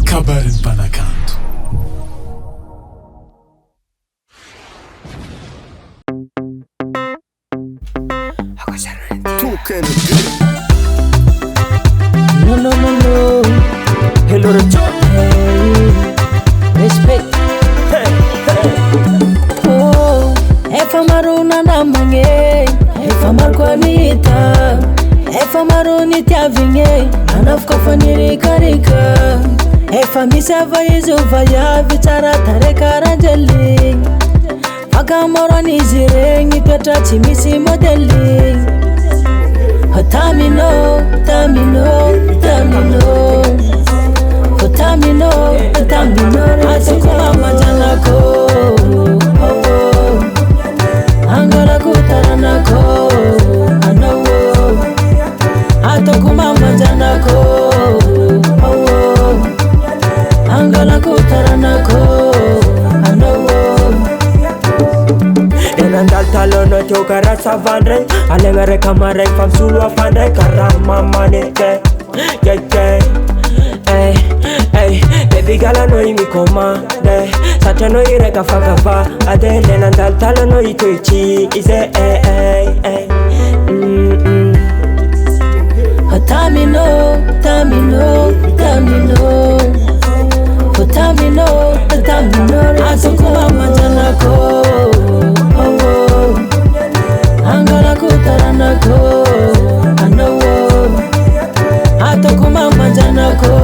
kabarin mpanakanto. No. Hello, hey, respect. Oh, efa maruna namange, efa marquanita, efa maruni tiavinge, anafka fanirikarika, efa misava izuvaya vitara tareka ranjali, agamorani zirengi petra chimisi modeli. Tamino, atakuma majanako, angala kutaranako, anawo, atakuma majanako, angala kutaranako, anawo. Enandal talono tokara savandre, alengare kamare famsulu afandre karama manete, yeah. Hey, baby gala no imi komande, satano ireka fakava, ade enandal talono itoichi, ise Tamino, atakuma majanako, angala kutaranako, anawo, atakuma majanako.